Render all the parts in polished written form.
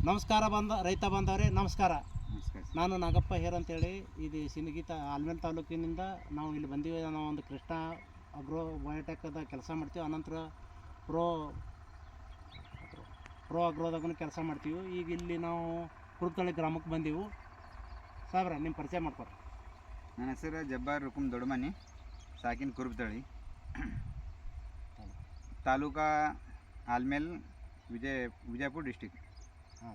ನಮಸ್ಕಾರ ರೈತ ಬಾಂಧವರೇ ನಮಸ್ಕಾರ. ನಮಸ್ಕಾರ. ನಾನು ನಾಗಪ್ಪ ಹೇರ್ ಅಂತೇಳಿ ಇದು ಸಿಂದಗಿ ಆಲ್ಮೇಲ್ ತಾಲೂಕಿನಿಂದ ನಾವು ಇಲ್ಲಿ ಬಂದೀವಿ. ನಾವು ಒಂದು ಕೃಷ್ಣ ಅಗ್ರೋ ಬಯೋಟೆಕ್ದ ಕೆಲಸ ಮಾಡ್ತೀವಿ. ಅನಂತರ ಪ್ರೋ ಅಗ್ರೋದಾಗೂ ಕೆಲಸ ಮಾಡ್ತೀವಿ. ಈಗ ಇಲ್ಲಿ ನಾವು ಕುರುಬತಳಿ ಗ್ರಾಮಕ್ಕೆ ಬಂದೀವಿ. ಸಾಬ್ರ ನಿಮ್ಮ ಪರಿಚಯ ಮಾಡ್ಕೊಡ್ರಿ. ನನ್ನ ಹೆಸರು ಜಬ್ಬಾರ್ ರುಕುಮ್ ದೊಡ್ಡಮನಿ, ಸಾಕಿನ ಕುರುಬತಳಿ, ತಾಲೂಕಾ ಆಲ್ಮೇಲ್, ವಿಜಯಪುರ ಡಿಸ್ಟಿಕ್. ಹಾಂ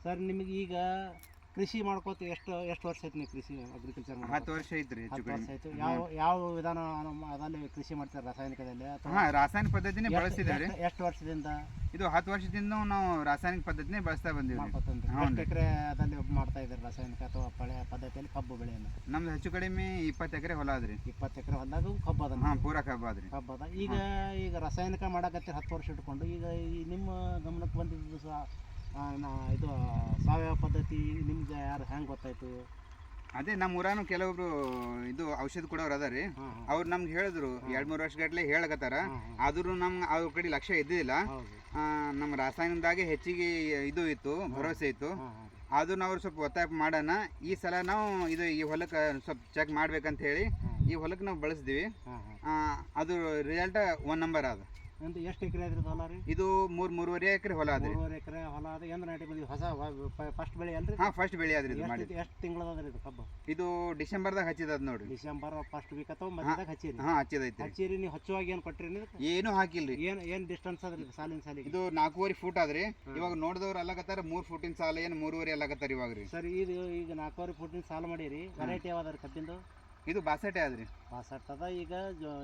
ಸರ್ ನಿಮಗೆ ಈಗ ಕೃಷಿ ಮಾಡ್ಕೋತ ಎಷ್ಟು ವರ್ಷ ಆಯ್ತು ನೀವು ಕೃಷಿ ಅಗ್ರಿಕಲ್ಚರ್? 10 ವರ್ಷ ಐತ್ರಿ. 10 ವರ್ಷ ಆಯಿತು. ಯಾವ ವಿಧಾನ ಅದಲ್ಲಿ ಕೃಷಿ ಮಾಡ್ತಾರೆ? ರಾಸಾಯನಿಕದಲ್ಲಿ ಅಥವಾ ರಾಸಾಯನಿಕ ಪದ್ಧತಿನೇ ಬಳಸ್ತಿದ್ದಾರೆ. ಎಷ್ಟು ವರ್ಷದಿಂದ? ಇದು 10 ವರ್ಷದಿಂದ ನಾವು ರಾಸಾಯನಿಕ ಪದ್ಧತಿನೇ ಬಳಸ್ತಾ ಬಂದೀವಿ. ಎಷ್ಟು ಎಕರೆ ಅದಲ್ಲಿ ಮಾಡ್ತಾ ಇದ್ದಾರೆ ರಾಸಾಯನಿಕ ಅಥವಾ ಪಳೆಯ ಪದ್ಧತಿಯಲ್ಲಿ ಕಬ್ಬು ಬೆಳೆಯನ್ನು? ನಮ್ದು ಹೆಚ್ಚು ಕಡಿಮೆ 20 ಎಕರೆ ಹೊಲ ಅದ್ರಿ. 20 ಎಕರೆ ಹೊಲದಾಗ ಕಬ್ಬು ಅದ? ಹಾಂ, ಪೂರಾ ಕಬ್ಬು ಅದ್ರಿ. ಕಬ್ಬು ಅದ. ಈಗ ರಾಸಾಯನಿಕ ಮಾಡಕತ್ತೀರಿ 10 ವರ್ಷ ಇಟ್ಕೊಂಡು. ಈಗ ನಿಮ್ಮ ಗಮನಕ್ಕೆ ಬಂದಿದ್ದು ಇದು ಸಾವಯವ ಪದ್ಧತಿ ನಿಮ್ಗೆ ಯಾರು ಹೆಂಗೆ ಗೊತ್ತಾಯ್ತು? ಅದೇ ನಮ್ಮ ಊರಾನು ಕೆಲವೊಬ್ರು ಇದು ಔಷಧ ಕೊಡೋರು ಅದ ರೀ. ಅವ್ರು ನಮ್ಗೆ ಹೇಳಿದ್ರು 2-3 ವರ್ಷಗಟ್ಲೆ ಹೇಳಕತ್ತಾರ. ಆದ್ರೂ ನಮ್ಗೆ ಅವ್ರ ಕಡೆ ಲಕ್ಷ್ಯ ಇದ್ದಿಲ್ಲ. ನಮ್ಮ ರಾಸಾಯನಿಕದಾಗೆ ಹೆಚ್ಚಿಗೆ ಇದು ಇತ್ತು, ಭರವಸೆ ಇತ್ತು. ಆದ್ರೂ ಅವ್ರು ಸ್ವಲ್ಪ ಒತ್ತಾಯ ಮಾಡೋಣ, ಈ ಸಲ ನಾವು ಈ ಹೊಲಕ್ಕೆ ಸ್ವಲ್ಪ ಚೆಕ್ ಮಾಡ್ಬೇಕಂತ ಹೇಳಿ ಈ ಹೊಲಕ್ಕೆ ನಾವು ಬಳಸಿದ್ವಿ. ಅದು ರಿಸಲ್ಟ್ 1 ನಂಬರ್ ಅದ. ಎಷ್ಟು ಎಕರೆ ಅದ್ರಿ ಹೊಲ ರೀ? ಇದು 3.5 ಎಕರೆ ಹೊಲ ಅದ್ರಿ. 3.5 ಎಕರೆ ಹೊಲ ಅದ. ಏನು ನಾಟಿ ಬಂದಿದೆ? ಹೊಸ ಫಸ್ಟ್ ಬೆಳೆ ಅಲ್ರಿ? ಹಾಂ, ಫಸ್ಟ್ ಬೆಳೆ ಆದ್ರಿ. ಇದು ಮಾಡಿ ಎಷ್ಟು ತಿಂಗಳದ್ರಿ ಇದು ಕಬ್ಬು? ಇದು ಡಿಸೆಂಬರ್ದಾಗ ಹಚ್ಚಿದ ನೋಡ್ರಿ. ಡಿಸೆಂಬರ್ ಫಸ್ಟ್ ವೀಕ್ ಅಥವಾ ಮಧ್ಯದಾಗ ಹಚ್ಚಿರಿ? ಹಾಂ, ಹಚ್ಚಿದೈತಿ. ಹಚ್ಚಿರಿ. ನೀವು ಹಚ್ಚುವಾಗ ಏನು ಕೊಟ್ಟಿರಿ? ಏನು ಹಾಕಿಲ್ರಿ. ಏನು ಡಿಸ್ಟೆನ್ಸ್ ಅದ್ರಿ ಸಾಲಿನ ಸಾಲಿಗೆ? ಇದು 4.5 ಫೂಟ್ ಆದ್ರಿ. ಇವಾಗ ನೋಡಿದವ್ರು ಅಲ್ಲಕತ್ತಾರ 3 ಫೂಟಿನ ಸಾಲ, ಏನು 3.5 ಅಲ್ಲಕತ್ತಾರ ಇವಾಗ ರೀ. ಸರಿ, ಇದು ಈಗ 4.5 ಫೂಟಿನ ಸಾಲ ಮಾಡಿರಿ. ವೆರೈಟಿ ಯಾವ್ದಾರ ಕಬ್ಬಿಂದು? ಇದು ಬಾಸಟೆ ಆದ್ರಿ. ಬಾಸಟ್ ಅದ. ಈಗ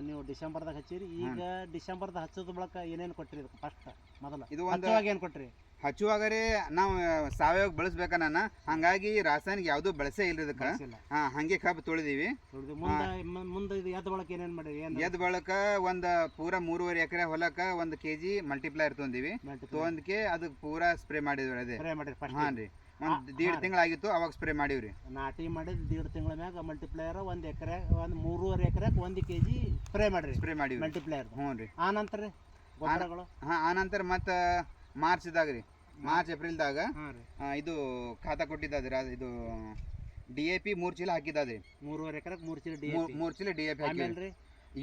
ನೀವು ಡಿಸೆಂಬರ್ದಾಗ ಹಚ್ಚಿರಿ. ಈಗ ಡಿಸೆಂಬರ್ದಾಗ ಹಚ್ಚೋದ್ ಬಳಕ ಏನೇನು ಕೊಟ್ಟಿರಿ? ಇದು ಫಸ್ಟ್ ಮೊದಲ ಇದು ಹಚ್ಚುವಾಗ ಏನು ಕೊಟ್ಟಿರಿ? ಹಚ್ಚುವಾಗರೆ ನಾವು ಸಾವಯವ ಬಳಸ್ಬೇಕನ್ನ, ಹಂಗಾಗಿ ರಾಸಾಯನಿಕ ಯಾವ್ದು ಬಳಸೇ ಇಲ್ರಿ ಇದಕ್ಕೆ. ಹಂಗೆ ಕಬ್ಬು ತೊಳೆದಿವಿ. ಮುಂದೆ ಇದು ಎದ್ ಬಳಕ ಏನೇನು ಮಾಡಿರಿ? ಎದ್ ಬಳಕ ಒಂದು ಪೂರಾ 3.5 ಎಕರೆ ಹೊಲಕ್ಕ 1 kg ಮಲ್ಟಿಪ್ಲೈರ್ ತೊಂದಿವಿ. ತೊಂದಕ್ಕೆ ಅದಕ್ಕೆ ಪೂರಾ ಸ್ಪ್ರೇ ಮಾಡಿದ್ವಿ. ಅದೇ ಹಾಂ ರೀ. ಒಂದು 1.5 ತಿಂಗಳಾಗಿತ್ತು, ಅವಾಗ ಸ್ಪ್ರೇ ಮಾಡಿವ್ರಿ. ನಾಟಿ ಮಾಡಿದ್ 1.5 ತಿಂಗಳ ಮ್ಯಾಗ ಮಲ್ಟಿಪ್ಲೈಯರ್ 1 ಎಕರೆ 3.5 ಎಕರೆಗೆ 1 kg ಸ್ಪ್ರೇ ಮಾಡಿವಿ ಮಲ್ಟಿಪ್ಲೈಯರ್. ಹ್ಞೂ ರೀ. ಆ ನಂತರ ಗೊಬ್ಬರಗಳು? ಹಾಂ, ಆ ನಂತರ ಮತ್ತೆ ಮಾರ್ಚ್ದಾಗ ರೀ, ಮಾರ್ಚ್ ಏಪ್ರಿಲ್ದಾಗ ಇದು ಖಾತಾ ಕೊಟ್ಟಿದ್ದಾದ್ರಿ. ಇದು DAP 3 ಚೀಲ ಹಾಕಿದ್ದಾದ್ರಿ. 3.5 ಎಕರೆಗೆ 3 ಚೀಲ DAP ಹಾಕಿದ್ರಿ.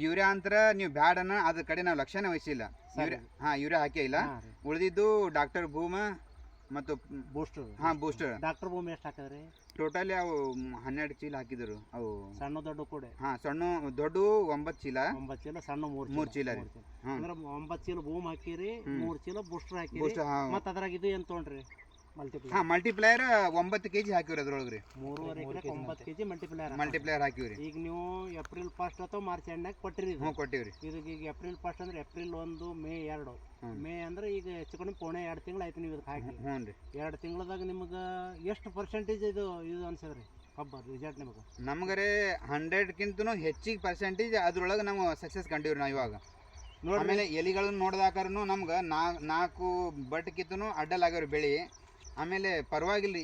ಯೂರಿಯಾ ಅಂತರ ನೀವು ಬ್ಯಾಡನ್ನ ಅದ್ರ ಕಡೆ ನಾವು ಲಕ್ಷ್ಯನೇ ವಹಿಸಿಲ್ಲ. ಯೂರಿಯಾ ಹಾಕೇ ಇಲ್ಲ. ಉಳಿದಿದ್ದು ಡಾಕ್ಟರ್ ಭೂಮ ಮತ್ತು ಬೂಸ್ಟರ್. ಬೂಸ್ಟರ್. ಡಾಕ್ಟರ್ ಭೂಮಿ ಎಷ್ಟು ಹಾಕಿದ್ರಿ? ಟೋಟಲಿ ಅವು 12 ಚೀಲ ಹಾಕಿದ್ರು. ಅವು ಸಣ್ಣ ದೊಡ್ಡ ಕೂಡ? ಸಣ್ಣ ದೊಡ್ಡ 9 ಚೀಲ. 9 ಚೀಲ, ಸಣ್ಣ 3 ಚೀಲ ರೀ. ಅಂದ್ರೆ 9 ಚೀಲ ಭೂಮಿ ಹಾಕಿರಿ, 3 ಚೀಲ ಬೂಸ್ಟರ್ ಹಾಕಿರಿ. ಮತ್ತೆ ಅದ್ರಾಗ ಇದು ಏನು ತೊಗೊಂಡ್ರಿ? Multiplier 9 kg ಹಾಕಿವ್ರಿ. ಅದ್ರೊಳಗ್ರಿ 3.5 ಎಕರೆ 9 kg ಮಲ್ಟಿಪ್ಲೈಯರ್ ಹಾಕಿವ್ರಿ. ಈಗ ನೀವು ಏಪ್ರಿಲ್ 1 ಅಥವಾ ಮಾರ್ಚ್ ಎಂಡ್ನಾಗ ಕೊಟ್ಟಿರಿ? ಕೊಟ್ಟಿವ್ರಿ. ಇದಕ್ಕೆ ಈಗ ಏಪ್ರಿಲ್ 1 ಅಂದ್ರೆ ಏಪ್ರಿಲ್ 1, ಮೇ 2. ಮೇ ಅಂದ್ರೆ ಈಗ ಹೆಚ್ಚು ಕಡಿಮೆ 2 ತಿಂಗಳು ಆಯ್ತು ನೀವು ಇದಕ್ಕೆ ಹಾಕಿ. 2 ತಿಂಗಳದಾಗ ನಿಮ್ಗೆ ಎಷ್ಟು ಪರ್ಸೆಂಟೇಜ್ ಇದು ಅನ್ಸದ್ರಿ ಕಬ್ಬ ರಿಸಲ್ಟ್ ನಿಮಗೆ? ನಮ್ಗರೆ 100ಕ್ಕಿಂತನೂ ಹೆಚ್ಚಿಗೆ ಪರ್ಸೆಂಟೇಜ್ ಅದ್ರೊಳಗೆ ನಾವು ಸಕ್ಸಸ್ ಕಂಡಿವ್ರಿ. ನಾವು ಇವಾಗ ಆಮೇಲೆ ಎಲಿಗಳನ್ನು ನೋಡಿದಾಕರೂ ನಮ್ಗೆ 4 ಬಟ್ಕಿಂತನೂ ಅಡ್ಡಲಾಗ್ಯವ್ರಿ ಬೆಳೆ. ಆಮೇಲೆ ಪರವಾಗಿಲ್ಲ,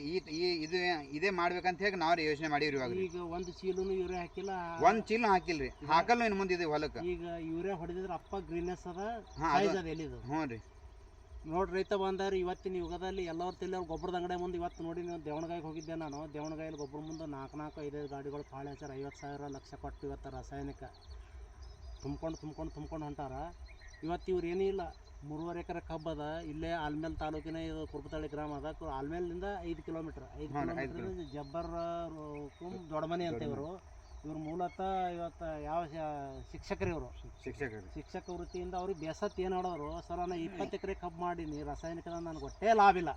ಇದೇ ಮಾಡ್ಬೇಕಂತ ಹೇಳಿ ನಾವು ಯೋಚನೆ ಮಾಡಿವ್ರಿ. ಇವಾಗ ಈಗ 1 ಚೀಲನು ಯೂರಿಯಾ ಹಾಕಿಲ್ಲ? 1 ಚೀಲ ಹಾಕಿಲ್ರಿ. ಹಾಕಲ್ಲ ಇನ್ನು ಮುಂದೆ ಇದೆ ಹೊಲಕ್ಕೆ. ಈಗ ಯೂರಿಯಾ ಹೊಡೆದಿದ್ರೆ ಅಪ್ಪ ಗ್ರೀನೆಸ್ ಅದ, ಸೈಜ್ ಅದ ಎಲಿದು. ಹ್ಞೂ ರೀ. ನೋಡ್ರಿ ರೈತ ಬಂದಾರ, ಇವತ್ತಿನ ಯುಗದಲ್ಲಿ ಎಲ್ಲರ ತಲೆ ಗೊಬ್ಬರದ ಅಂಗಡಿ ಮುಂದೆ ಇವತ್ತು ನೋಡಿ ನೀವು ದೇವಣಗಾಯಿಗೆ ಹೋಗಿದ್ದೆ ನಾನು. ದೇವಣಗಾಯಲ್ಲಿ ಗೊಬ್ಬರ ಮುಂದೆ 4-5 ಗಾಡಿಗಳು ಪಾಳೆ ಹಚ್ಚಾರ. 50,000 ಲಕ್ಷ ಕೊಟ್ಟು ಇವತ್ತು ರಾಸಾಯನಿಕ ತುಂಬ್ಕೊಂಡು ಹೊಂಟಾರ. ಇವತ್ತು ಇವ್ರು ಏನಿಲ್ಲ, 3.5 ಎಕರೆ ಕಬ್ಬು ಅದ. ಇಲ್ಲೇ ಆಲ್ಮೇಲ್ ತಾಲೂಕಿನ ಇದು ಕುರುಬತಳಿ ಗ್ರಾಮ ಅದ. ಆಲ್ಮೇಲಿಂದ 5 ಕಿಲೋಮೀಟರ್ ಜಬ್ಬರ್ ದೊಡ್ಡಮನಿ ಅಂತ ಇವರು ಮೂಲತಃ ಇವತ್ತು ಯಾವ ಶಿಕ್ಷಕರು ಇವರು. ಶಿಕ್ಷಕ ವೃತ್ತಿಯಿಂದ ಅವ್ರಿಗೆ ಬೇಸತ್ತು ಏನು ನೋಡೋರು, ಸರ್ ನಾನು 20 ಎಕರೆ ಕಬ್ಬು ಮಾಡೀನಿ, ರಾಸಾಯನಿಕದ ನನಗೆ ಒಟ್ಟೇ ಲಾಭ ಇಲ್ಲ,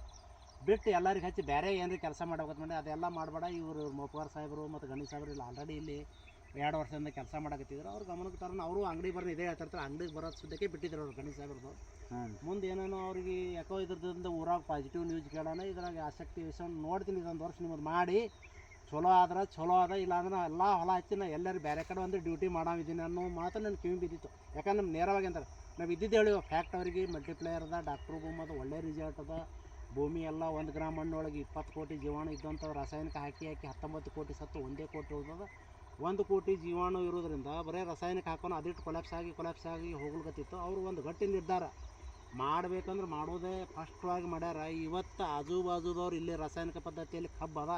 ಬಿಟ್ಟು ಎಲ್ಲರಿಗೆ ಹಚ್ಚಿ ಬೇರೆ ಏನ್ರಿ ಕೆಲಸ ಮಾಡ್ಬೇಕಂತ ಮಾಡಿ. ಅದೆಲ್ಲ ಮಾಡಬೇಡ. ಇವರು ಮೋಪಗಾರ್ ಸಾಹೇಬರು ಮತ್ತು ಗಣೇಶ್ ಸಾಹೇಬರು ಇಲ್ಲ ಆಲ್ರೆಡಿ ಇಲ್ಲಿ 2 ವರ್ಷದಿಂದ ಕೆಲಸ ಮಾಡಕತ್ತಿದ್ರು. ಅವ್ರು ಗಮನಕ್ಕೆ ತರೋಣ. ಅವರು ಅಂಗಡಿ ಬರ್ರಿ ಇದೇ ಹೇಳ್ತಿರ್ತಾರೆ. ಅಂಗಡಿಗೆ ಬರೋದು ಸುದ್ದಕ್ಕೆ ಬಿಟ್ಟಿದ್ರು ಅವ್ರು ಗಣೇಶ್ ಸಾಹೇಬ್ರದ್ದು. ಮುಂದೆ ಏನೇನೋ ಅವ್ರಿಗೆ ಯಾಕೋ ಇದ್ರದಿಂದ ಊರಾಗ ಪಾಸಿಟಿವ್ ನ್ಯೂಸ್ ಕೇಳೋಣ, ಇದ್ರಾಗ ಆಸಕ್ತಿ ವಿಷಯ ನೋಡ್ತೀನಿ. ಇದೊಂದು ವರ್ಷ ನಿಮ್ಮದು ಮಾಡಿ ಚಲೋ ಆದ್ರೆ ಚಲೋ ಅದ, ಇಲ್ಲ ಅಂದ್ರೆ ಎಲ್ಲ ಹೊಲ ಹಚ್ಚಿ ನಾ ಎಲ್ಲರೂ ಬೇರೆ ಕಡೆ ಒಂದು ಡ್ಯೂಟಿ ಮಾಡಿದ್ದೀನಿ ಅನ್ನೋ ಮಾತು ನನ್ನ ಕಿವಿ ಬಿದ್ದಿತ್ತು. ಯಾಕಂದ್ರೆ ನಮ್ಮ ನೇರವಾಗಿ ಅಂತಾರೆ ನಾವು ಇದ್ದಿದ್ದು ಹೇಳಿ ಫ್ಯಾಕ್ಟ್ ಅವ್ರಿಗೆ ಮಲ್ಟಿಪ್ಲೈಯರ್ ಅದ, ಡಾಕ್ಟ್ರು ಭೂಮಿ ಅದ, ಒಳ್ಳೆ ರಿಸಲ್ಟ್ ಅದ. ಭೂಮಿ ಎಲ್ಲ 1 ಗ್ರಾಮ್ ಮಣ್ಣೊಳಗೆ 20 ಕೋಟಿ ಜೀವಾಣು ಇದ್ದಂಥ ರಾಸಾಯನಿಕ ಹಾಕಿ 19 ಕೋಟಿ ಸತ್ತು 1 ಕೋಟಿ ಉಳಿದದ. 1 ಕೋಟಿ ಜೀವಾಣು ಇರೋದ್ರಿಂದ ಬರೀ ರಾಸಾಯನಿಕ ಹಾಕೋಣ ಅದಿಟ್ಟು ಕೊಲಾಪ್ಸ್ ಆಗಿ ಹೋಗ್ಲಿಕತ್ತಿತ್ತು. ಅವರು ಒಂದು ಗಟ್ಟಿ ನಿರ್ಧಾರ ಮಾಡ್ಬೇಕಂದ್ರೆ ಮಾಡೋದೇ ಫಸ್ಟ್ವಾಗಿ ಮಾಡ್ಯಾರ. ಇವತ್ತು ಆಜು ಬಾಜುದವ್ರು ಇಲ್ಲಿ ರಾಸಾಯನಿಕ ಪದ್ಧತಿಯಲ್ಲಿ ಕಬ್ಬು ಅದ,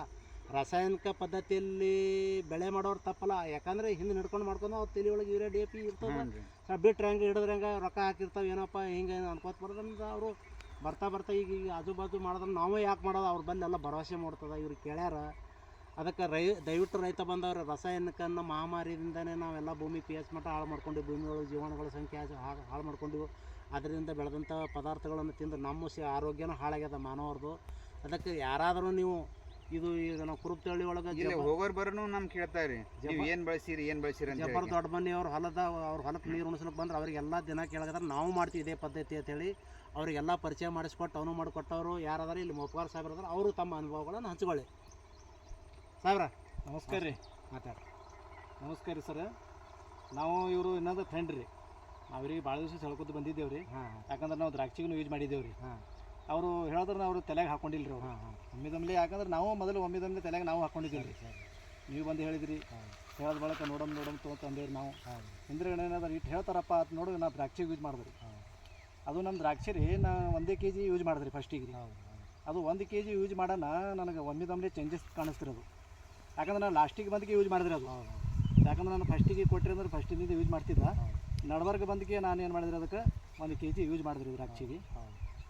ರಾಸಾಯನಿಕ ಪದ್ಧತಿಯಲ್ಲಿ ಬೆಳೆ ಮಾಡೋರು ತಪ್ಪಲ್ಲ. ಯಾಕಂದರೆ ಹಿಂದೆ ನಡ್ಕೊಂಡು ಮಾಡ್ಕೊಂಡು ಅವ್ರು ತಲೆ ಒಳಗೆ ಯೂರಿಯಾ DAP ಇರ್ತದೆ, ಬಿಟ್ರೆ ಹೆಂಗೆ ಹಿಡಿದ್ರೆ ಹೆಂಗೆ ರೊಕ್ಕ ಹಾಕಿರ್ತಾವೆ ಏನಪ್ಪ ಹಿಂಗೆ ಅನ್ಕೋತ ಬರೋದ್ರಿಂದ ಅವರು ಬರ್ತಾ ಈಗ ಆಜು ಬಾಜು ಮಾಡಿದ್ರೆ ನಾವೇ ಯಾಕೆ ಮಾಡೋದು, ಅವ್ರ ಬಲ್ಲಿ ಎಲ್ಲ ಭರವಸೆ ಮಾಡ್ತದೆ, ಇವ್ರು ಕೇಳ್ಯಾರ. ಅದಕ್ಕೆ ದಯವಿಟ್ಟು ರೈತ ಬಂದವರು ರಾಸಾಯನಿಕನ ಮಹಾಮಾರಿಯಿಂದನೇ ನಾವೆಲ್ಲ ಭೂಮಿ pH ಮಟ್ಟ ಹಾಳು ಮಾಡ್ಕೊಂಡಿವಿ, ಭೂಮಿಯೊಳಗೆ ಜೀವಾಣುಗಳ ಸಂಖ್ಯೆ ಹಾಳು ಮಾಡ್ಕೊಂಡಿವು. ಅದರಿಂದ ಬೆಳೆದಂಥ ಪದಾರ್ಥಗಳನ್ನು ತಿಂದು ನಮ್ಮ ಆರೋಗ್ಯನೂ ಹಾಳಾಗ್ಯದ ಮಾನವರದು. ಅದಕ್ಕೆ ಯಾರಾದರೂ ನೀವು ಇದು ಈಗ ನಾವು ಕುರುಪ್ತಳ್ಳಿ ಒಳಗೆ ಹೋಗೋರು ಬರೋನು ನಮ್ಗೆ ಕೇಳ್ತಾರೆ ಏನು ಬಳಸಿರಿ ಅಂತ. ಜಬ್ಬರ್ ದೊಡ್ಡ ಮನೆ ಅವ್ರ ಹೊಲಕ್ಕೆ ನೀರು ಉಣಿಸ್ಲಿಕ್ಕೆ ಬಂದ್ರೆ ಅವರಿಗೆಲ್ಲ ದಿನ ಕೇಳಿದ್ರೆ ನಾವು ಮಾಡ್ತೀವಿ ಇದೇ ಪದ್ಧತಿ ಅಂತೇಳಿ ಅವರಿಗೆಲ್ಲ ಪರಿಚಯ ಮಾಡಿಸ್ಕೊಟ್ಟು ಅವನು ಮಾಡಿಕೊಟ್ಟವರು ಯಾರಾದ್ರೆ ಇಲ್ಲಿ ಮೊಪ್ಪಾರ್ ಸಾಹೇಬ್ರು ಅದಾರ, ಅವರು ತಮ್ಮ ಅನುಭವಗಳನ್ನು ಹಂಚ್ಕೊಳ್ಳಿ. ಸಾಹೇಬ್ರ ನಮಸ್ಕಾರ ರೀ. ಮಾತಾಡ್ರಿ. ನಮಸ್ಕಾರ ರೀ ಸರ್. ನಾವು ಇವರು ಇನ್ನೊಂದು ಫ್ರೆಂಡ್ ರೀ, ನಾವ್ರಿಗೆ ಭಾಳ ದಿವಸ ಹೇಳ್ಕೊತ ಬಂದಿದ್ದೇವೆ ರೀ. ಯಾಕಂದ್ರೆ ನಾವು ದ್ರಾಕ್ಷಿಗೂ ಯೂಸ್ ಮಾಡಿದ್ದೇವೆ ರೀ. ಅವರು ಹೇಳಿದ್ರೆ ಅವರು ತಲೆಗೆ ಹಾಕೊಂಡಿಲ್ಲ ರೀ. ಒಮ್ಮಿದೊಮ್ಮೆ ಯಾಕಂದ್ರೆ ನಾವು ಮೊದಲು ಒಮ್ಮಿದೊಮ್ಮೆ ತಲೆಗೆ ನಾವು ಹಾಕೊಂಡಿದ್ದೀವಿ ರೀ. ನೀವು ಬಂದು ಹೇಳಿದ್ರಿ, ಹೇಳೋದ್ ಬಳಕ ನೋಡಮ್ ತೊಗೊಂಡೇವ್ರಿ ನಾವು. ಹಿಂದ್ರಗಡೆ ಏನಾದ್ರು ಇಟ್ಟು ಹೇಳ್ತಾರಪ್ಪ ಅದು ನೋಡಿ ನಾವು ದ್ರಾಕ್ಷಿಗೆ ಯೂಸ್ ಮಾಡಿದ್ರಿ. ಅದು ನಮ್ಮ ದ್ರಾಕ್ಷಿ ರೀ ನಾ 1 kg ಯೂಸ್ ಮಾಡಿದ್ರಿ ಫಸ್ಟಿಗೆ ರೀ. ಅದು 1 kg ಯೂಸ್ ಮಾಡೋಣ ನನಗೆ ಒಮ್ಮಿದೊಮ್ಮೆ ಚೇಂಜಸ್ ಕಾಣಿಸ್ತಿರೋದು. ಯಾಕಂದ್ರೆ ನಾನು ಲಾಸ್ಟಿಗೆ ಬಂದಿಗೆ ಯೂಸ್ ಮಾಡಿದ್ರಿ ಅದು. ಯಾಕಂದ್ರೆ ನಾನು ಫಸ್ಟಿಗೆ ಕೊಟ್ಟರೆ ಅಂದ್ರೆ ಫಸ್ಟಿನಿಂದ ಯೂಸ್ ಮಾಡ್ತಿದ್ದ, ನಡ್ಬರ್ಗೆ ಬಂದಿಗೆ ನಾನು ಏನು ಮಾಡಿದ್ರಿ ಅದಕ್ಕೆ 1 kg ಯೂಸ್ ಮಾಡಿದ್ರಿ ದ್ರಾಕ್ಷಿಗೆ.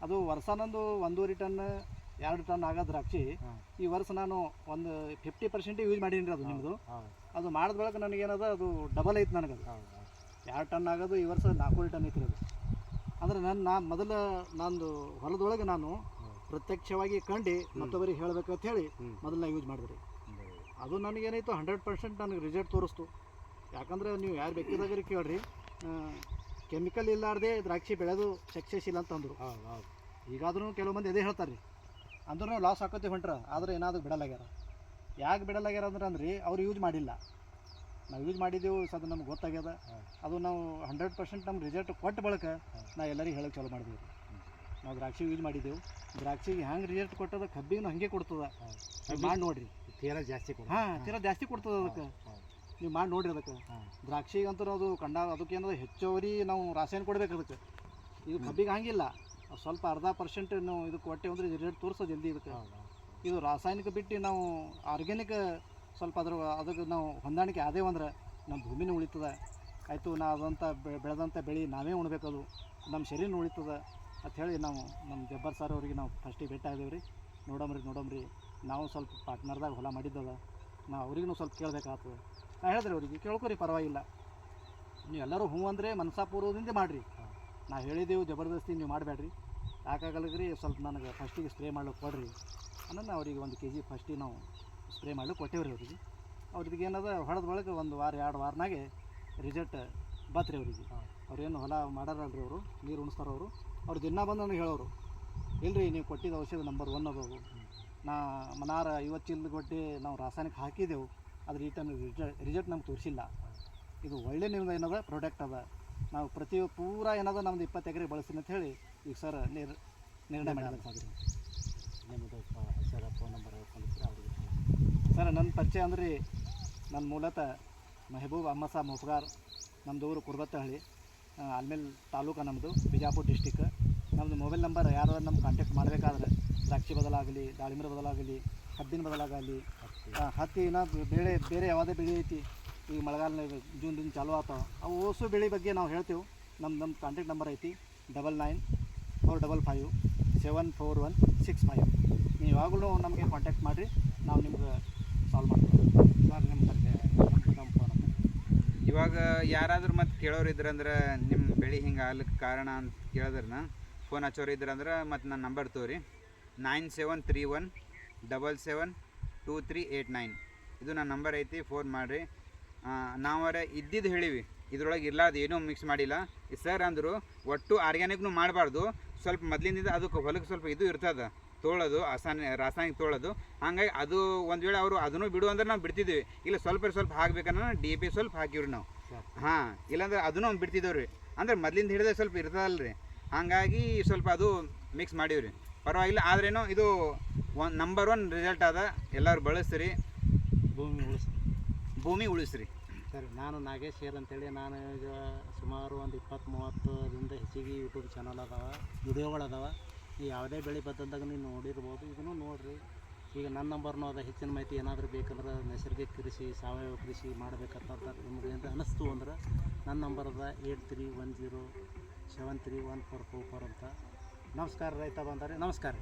ಅದು ವರ್ಷ ನಂದು 1.5 ಟನ್ 2 ಟನ್ ಆಗೋ ದ್ರಾಕ್ಷಿ ಈ ವರ್ಷ ನಾನು ಒಂದು 50% ಯೂಸ್ ಮಾಡೀನಿ ರೀ. ಅದು ನಿಮ್ಮದು ಅದು ಮಾಡಿದ ಬಳಕ ನನಗೇನದ ಅದು ಡಬಲ್ ಐತೆ ನನಗೆ. ಅದು 2 ಟನ್ ಆಗೋದು ಈ ವರ್ಷ 4 ಟನ್ ಐತ್ರಿ ಅದು. ಅಂದರೆ ನಾನು ಮೊದಲು ನಂದು ಹೊಲದೊಳಗೆ ನಾನು ಪ್ರತ್ಯಕ್ಷವಾಗಿ ಕಂಡು ಮತ್ತೊಬ್ಬರಿಗೆ ಹೇಳಬೇಕಂತ ಹೇಳಿ ಮೊದಲು ಯೂಸ್ ಮಾಡಿದ್ರಿ. ಅದು ನನಗೇನಾಯಿತು 100% ನನಗೆ ರಿಸಲ್ಟ್ ತೋರಿಸ್ತು. ಯಾಕಂದರೆ ನೀವು ಯಾರು ಬೇಕಿದಾಗ್ರಿ ಕೇಳ್ರಿ, ಕೆಮಿಕಲ್ ಇಲ್ಲಾರ್ದೆ ದ್ರಾಕ್ಷಿ ಬೆಳೆದು ಸಕ್ಸಸ್ ಇಲ್ಲ ಅಂತಂದರು. ಈಗಾದ್ರೂ ಕೆಲವು ಮಂದಿ ಅದೇ ಹೇಳ್ತಾರೆ ರೀ. ಅಂದ್ರೂ ಲಾಸ್ ಹಾಕೋತಿ ಹೊಂಟ್ರ, ಆದರೆ ಏನಾದರೂ ಬಿಡಲಾಗ್ಯಾರ. ಯಾಕೆ ಬಿಡಲಾಗ್ಯಾರ ಅಂದ್ರೆ ಅವ್ರು ಯೂಸ್ ಮಾಡಿಲ್ಲ, ನಾವು ಯೂಸ್ ಮಾಡಿದ್ದೆವು. ಅದು ನಮ್ಗೆ ಗೊತ್ತಾಗ್ಯದ. ಅದು ನಾವು 100% ನಮ್ಗೆ ರಿಸಲ್ಟ್ ಕೊಟ್ಟ ಬಳಕ ನಾವು ಎಲ್ಲರಿಗೂ ಹೇಳೋಕ್ಕೆ ಚಾಲು ಮಾಡಿದೆವು ರೀ. ನಾವು ದ್ರಾಕ್ಷಿ ಯೂಸ್ ಮಾಡಿದ್ದೆವು. ದ್ರಾಕ್ಷಿಗೆ ಹೆಂಗೆ ರಿಸಲ್ಟ್ ಕೊಟ್ಟದ ಕಬ್ಬಿಗೂ ಹಾಗೆ ಕೊಡ್ತದ. ನೀವು ಮಾಡಿ ನೋಡಿರಿ, ತೀರಾ ಜಾಸ್ತಿ ತೀರಾ ಜಾಸ್ತಿ ಕೊಡ್ತದೆ ಅದಕ್ಕೆ. ನೀವು ಮಾಡಿ ನೋಡಿರಿ ಅದಕ್ಕೆ. ದ್ರಾಕ್ಷಿಗೆ ಅಂತೂ ಅದು ಅದಕ್ಕೆ ಏನದ ಹೆಚ್ಚುವರಿ ನಾವು ರಾಸಾಯನಿಕ ಕೊಡ್ಬೇಕು ಅದಕ್ಕೆ. ಇದು ಕಬ್ಬಿಗೆ ಹಂಗಿಲ್ಲ, ಸ್ವಲ್ಪ 0.5% ನಾವು ಇದಕ್ಕೆ ಕೊಟ್ಟೆ ಅಂದರೆ ರಿಸಲ್ಟ್ ತೋರಿಸೋದು ಜಲ್ದಿ ಇದಕ್ಕೆ. ಇದು ರಾಸಾಯನಿಕ ಬಿಟ್ಟು ನಾವು ಆರ್ಗ್ಯಾನಿಕ್ ಸ್ವಲ್ಪ ಅದಕ್ಕೆ ನಾವು ಹೊಂದಾಣಿಕೆ ಆದೇ ಅಂದ್ರೆ ನಮ್ಮ ಭೂಮಿನೂ ಉಳಿತದೆ. ಆಯಿತು, ನಾವು ಅದಂಥ ಬೆಳೆದಂಥ ಬೆಳೆ ನಾವೇ ಉಣ್ಬೇಕದು, ನಮ್ಮ ಶರೀರನೂ ಉಳಿತದೆ ಅಂಥೇಳಿ ನಾವು ನಮ್ಮ ಜಬ್ಬರ್ ಸರ್ ಅವ್ರಿಗೆ ನಾವು ಫಸ್ಟಿಗೆ ಭೇಟಿ ಆಗಿದ್ದೇವೆ ರೀ. ನೋಡಮ್ರಿ ನಾವು ಸ್ವಲ್ಪ ಪಾರ್ಟ್ನರ್ದಾಗ ಹೊಲ ಮಾಡಿದ್ದದ, ನಾವು ಅವ್ರಿಗೂ ಸ್ವಲ್ಪ ಕೇಳಬೇಕಾಗ್ತದೆ. ನಾ ಹೇಳಿದ್ರಿ ಅವ್ರಿಗೆ ಕೇಳ್ಕೊರಿ, ಪರವಾಗಿಲ್ಲ, ನೀವು ಎಲ್ಲರೂ ಹ್ಞೂ ಅಂದರೆ ಮನಸ್ಸಾಪೂರ್ವದಿಂದ ಮಾಡಿರಿ. ನಾ ಹೇಳಿದ್ದೆವು ಜಬರ್ದಸ್ತಿ ನೀವು ಮಾಡಬೇಡ್ರಿ, ಯಾಕಾಗಲ್ರಿ ಸ್ವಲ್ಪ ನನಗೆ ಫಸ್ಟಿಗೆ ಸ್ಪ್ರೇ ಮಾಡ್ಲಿಕ್ಕೆ ಕೊಡ್ರಿ ಅನ್ನೋದು ಅವ್ರಿಗೆ 1 kg ಫಸ್ಟಿಗೆ ನಾವು ಸ್ಪ್ರೇ ಮಾಡ್ಲಿಕ್ಕೆ ಕೊಟ್ಟೇವ್ರಿ ಅವ್ರಿಗೆ. ಅವ್ರಿಗೆ ಏನದ ಹೊಡೆದ ಬಳಕ 1 ವಾರ 2 ವಾರನಾಗೆ ರಿಸಲ್ಟ್ ಬತ್ರಿ ಅವ್ರಿಗೆ. ಅವ್ರೇನು ಹೊಲ ಮಾಡಾರಲ್ರಿ, ಅವರು ನೀರು ಉಣಿಸ್ತಾರವರು. ಅವ್ರು ದಿನ ಬಂದು ನನಗೆ ಹೇಳೋರು, ಇಲ್ಲರಿ ನೀವು ಕೊಟ್ಟಿದ್ದ ಔಷಧ ನಂಬರ್ 1 ಅದಾವು. ನಾ ಮನಾರ 50 ಚೀಲದ ಕೊಟ್ಟು ನಾವು ರಾಸಾಯನಿಕ ಹಾಕಿದೆವು, ಅದ್ರ ಈ ಟೈಮ್ ರಿಸಲ್ಟ್ ನಮ್ಗೆ ತೋರಿಸಿಲ್ಲ. ಇದು ಒಳ್ಳೆ ನಿಮ್ದು ಏನದ ಪ್ರಾಡಕ್ಟ್ ಅದ, ನಾವು ಪೂರ ಏನದ ನಮ್ದು 20 ಎಕರೆ ಬಳಸ್ತೀನಿ ಅಂತ ಹೇಳಿ ಈಗ ಸರ್ ನಿರ್ಣಯ ಮಾಡಬೇಕಾದ್ರಿ. ನಿಮ್ಮದು ಸರ್ ಫೋನ್ ನಂಬರ್ ಹೇಳ್ಕೊಂಡಿದ್ರೆ ಅವ್ರಿಗೆ. ಸರ್ ನನ್ನ ಪರಿಚಯ ಅಂದ್ರೆ ನನ್ನ ಮೂಲತಃ ಮೆಹಬೂಬ್ ಅಹಮ್ಮದ್ ಸಾಬ್ ಮೊಫ್ಗಾರ್. ನಮ್ಮದು ಊರು ಕುರ್ಬತ್ತಹಳ್ಳಿ, ಆಲ್ಮೇಲ್ ತಾಲೂಕು, ನಮ್ಮದು ಬಿಜಾಪುರ ಡಿಸ್ಟಿಕ್. ನಮ್ಮದು ಮೊಬೈಲ್ ನಂಬರ್ ಯಾರು ನಮ್ಮ ಕಾಂಟ್ಯಾಕ್ಟ್ ಮಾಡಬೇಕಾದ್ರೆ ದ್ರಾಕ್ಷಿ ಬದಲಾಗಲಿ, ದಾಳಿಂಬೆ ಬದಲಾಗಲಿ, ಕಬ್ಬಿನ ಬದಲಾಗಲಿ, ಹತ್ತಿ ಏನಾದ್ರು ಬೇರೆ ಯಾವುದೇ ಬೆಳೆ ಐತಿ, ಈಗ ಮಳೆಗಾಲ ಜೂನ್ದಿಂದ ಚಾಲು ಆಗ್ತಾವ, ಅವು ಓಸು ಬೆಳೆ ಬಗ್ಗೆ ನಾವು ಹೇಳ್ತೇವೆ. ನಮ್ಮ ಕಾಂಟ್ಯಾಕ್ಟ್ ನಂಬರ್ ಐತಿ 994555744165. ನೀವು ಯಾವಾಗಲೂ ನಮಗೆ ಕಾಂಟ್ಯಾಕ್ಟ್ ಮಾಡಿರಿ, ನಾವು ನಿಮ್ಗೆ ಸಾಲ್ವ್ ಮಾಡ್ತೀವಿ ಸರ್. ನಿಮ್ಮ ಫೋನ್ ನಂಬರ್. ಇವಾಗ ಯಾರಾದರೂ ಮತ್ತೆ ಕೇಳೋರು ಇದ್ರಂದ್ರೆ ನಿಮ್ಮ ಬೆಳೆ ಹಿಂಗೆ ಆಗ್ಲಿಕ್ಕೆ ಕಾರಣ ಅಂತ ಕೇಳಿದ್ರನ ಫೋನ್ ಹಚ್ಚೋರು ಇದ್ರಂದ್ರೆ ಮತ್ತು ನನ್ನ ನಂಬರ್ ತೋರಿ 9731772389. ಇದು ನನ್ನ ನಂಬರ್ ಐತಿ, ಫೋನ್ ಮಾಡಿರಿ. ನಾವರ ಇದ್ದಿದ್ದು ಹೇಳಿವಿ, ಇದ್ರೊಳಗೆ ಇರ್ಲಾರ್ದು ಏನೂ ಮಿಕ್ಸ್ ಮಾಡಿಲ್ಲ. ಸರ್ ಅಂದರು ಒಟ್ಟು ಆರ್ಗ್ಯಾನಿಕ್ನು ಮಾಡಬಾರ್ದು, ಸ್ವಲ್ಪ ಮೊದಲಿನಿಂದ ಅದಕ್ಕೆ ಹೊಲಕ್ಕೆ ಸ್ವಲ್ಪ ಇದು ಇರ್ತದೆ ತೋಳೋದು, ರಾಸಾಯನಿಕ ತೋಳೋದು. ಹಾಗಾಗಿ ಅದು ಒಂದು ವೇಳೆ ಅವರು ಅದನ್ನು ಬಿಡು ಅಂದ್ರೆ ನಾವು ಬಿಡ್ತಿದ್ದೀವಿ, ಇಲ್ಲ ಸ್ವಲ್ಪ ಹಾಕ್ಬೇಕನ್ನ DAP ಸ್ವಲ್ಪ ಹಾಕಿವ್ರಿ ನಾವು. ಹಾಂ, ಇಲ್ಲಾಂದ್ರೆ ಅದನ್ನು ಬಿಡ್ತಿದ್ದೇವೆ ರೀ. ಅಂದ್ರೆ ಮೊದಲಿಂದ ಹಿಡಿದ್ರೆ ಸ್ವಲ್ಪ ಇರ್ತದಲ್ಲ ರೀ, ಹಾಗಾಗಿ ಸ್ವಲ್ಪ ಅದು ಮಿಕ್ಸ್ ಮಾಡೀವ್ರಿ. ಪರವಾಗಿಲ್ಲ, ಆದ್ರೇನು ಇದು ನಂಬರ್ 1 ರಿಸಲ್ಟ್ ಅದ. ಎಲ್ಲರೂ ಬಳಸ್ರಿ, ಭೂಮಿ ಉಳಿಸ್ರಿ. ಸರಿ, ನಾನು ನಾಗೇಶ್ ಶೇರ್ ಅಂತೇಳಿ ನಾನು ಈಗ ಸುಮಾರು ಒಂದು 20-30ರಿಂದ ಹೆಚ್ಚಿಗೆ ಯೂಟ್ಯೂಬ್ ಚಾನಲ್ ಅದಾವ, ವಿಡಿಯೋಗಳದಾವ. ನೀವು ಯಾವುದೇ ಬೆಳೆ ಬದ್ದಂದಾಗ ನೀವು ನೋಡಿರ್ಬೋದು, ಇದನ್ನು ನೋಡಿರಿ. ಈಗ ನನ್ನ ನಂಬರ್ನೂ ಅದ. ಹೆಚ್ಚಿನ ಮಾಹಿತಿ ಏನಾದರೂ ಬೇಕಂದ್ರೆ ನೈಸರ್ಗಿಕ ಕೃಷಿ, ಸಾವಯವ ಕೃಷಿ ಮಾಡಬೇಕಂತ ನಿಮ್ಗೆ ಏನು ಅನ್ನಿಸ್ತು ಅಂದ್ರೆ ನನ್ನ ನಂಬರ್ ಅದ 8310731424 ಅಂತ. ನಮಸ್ಕಾರ ರೈತ ಬಂದರೆ ನಮಸ್ಕಾರ.